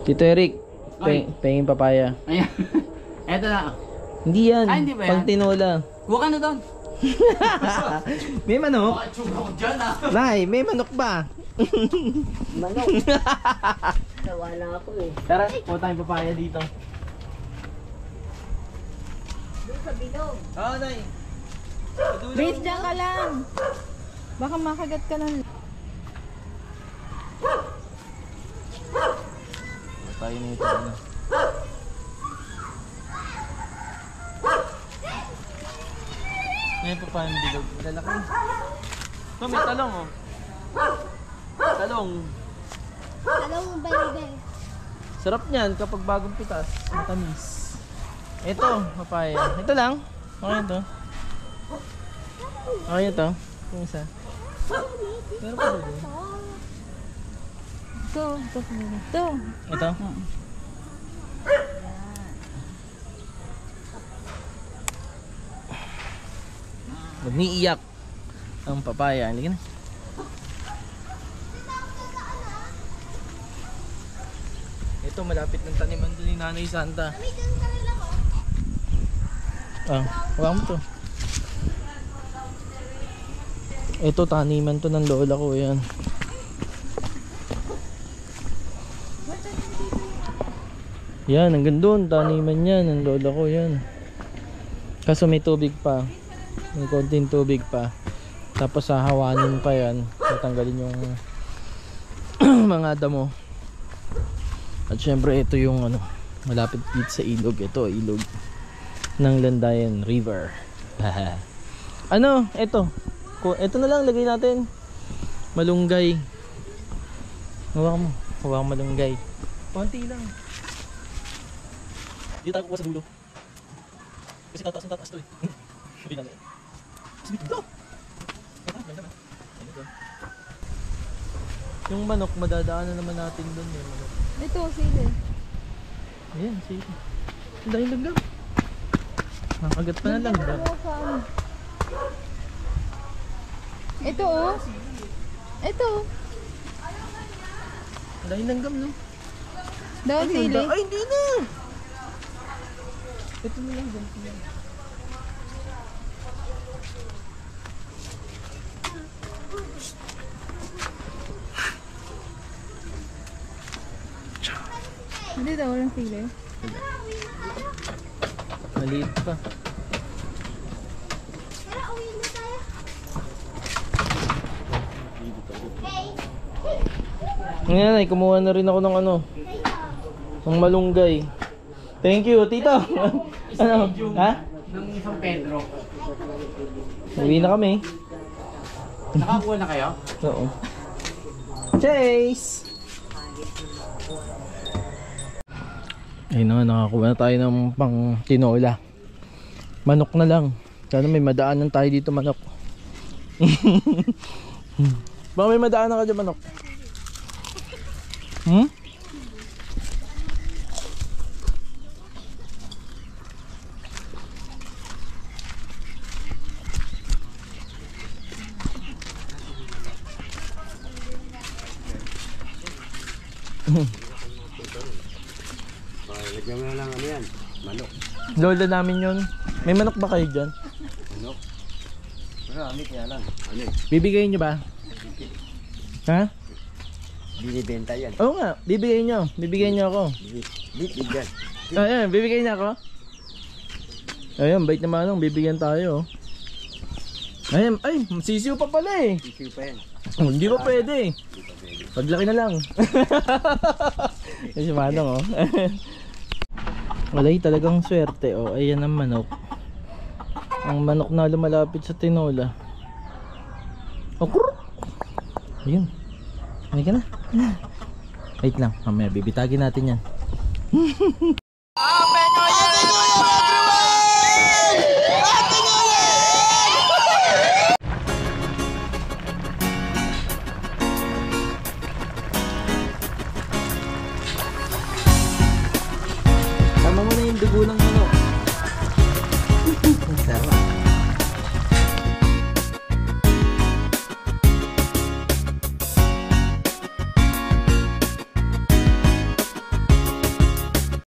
Tito Eric, pengin papaya. Ayan. Eto na. Hindi yan. Hindi ba yan? Pang tinola. Huwag ka na doon. May manok? Makatsuga ko dyan ah. Nay, may manok ba? Manok. Nawala ako eh. Tara, kuha tayong papaya dito. Doon sa bilog. Oo, Nay. Wait, dyan ka lang. Baka makagat ka ng... Tayo nito, ano. Ngayon pa pa yung bilog. Lalaki. Ito, may talong, oh. Talong. Talong baby. Sarap niyan kapag bagong pitas. Matamis. Ito, papaya. Ito lang. Okay ito. Okay ito. Yung isa. Meron pa doon. Ito. Ito? Huwag niiyak ang papaya. Halika na. Ito, malapit ng taniman doon ni Nanay Santa. Ah, wala mo to. Ito, taniman to ng lola ko. Yan. Yan, hanggang doon. Taniman yan ng lola ko. Yan. Kaso may tubig pa. May konting tubig pa. Tapos hahawanin pa yan. Tatanggalin yung mga damo. At syempre ito yung ano, malapit dito sa ilog. Ito, ilog ng Landayan River. Ano, ito. Ito na lang, lagay natin. Malunggay. Hawakan mo. Hawakan malunggay. Konti lang. Dito tayo kukuha sa dulo. Kasi tataas to eh. Sabi natin. Sabi dito. Yung manok, madadaanan naman natin doon eh. Manok. Ito, sili. Ayan, sige. Ang dahil langgam. Nakagat pa na langgam. Ito oh. Ito. Ang dahil langgam, no? Daw sili. Ay, hindi na! Ito na lang, ganito lang. Hindi daw, walang sili. Maliit pa. Ngayon ay, kumuha na rin ako ng ano, ng malunggay. Thank you, tito. Ano? Ha? Ng San Pedro. Uwi na kami. Nakakuha na kayo? Oo. Chase! Ayun na, nakakuha na tayo ng pang tinola. Manok na lang. Sana may madaanan tayo dito, manok. Baka may madaanan ka dyan, manok. Hmm? Lagyan mo na lang ano yan, manok. Lola namin yun. May manok ba kayo dyan? Manok. Marami kaya lang. Ano eh? Bibigay nyo ba? Ha? Binibenta yan. Oo nga, bibigay nyo. Bibigay nyo ako. Bibigyan. Ayan, bibigay niya ako. Ayan, bait naman nung bibigyan tayo. Ayan, ay, sisiw pa pala eh. Sisiw pa yan. Hindi pa pwede. Paglaki na lang. Ay, si Manong oh. Walay talagang swerte oh. Ayan ang manok. Ang manok na lumalapit sa tinola. Oh, ayun. Ano ka na? Wait lang, mamaya bibitagin natin yan. Tama mo na yung dugo ng manok.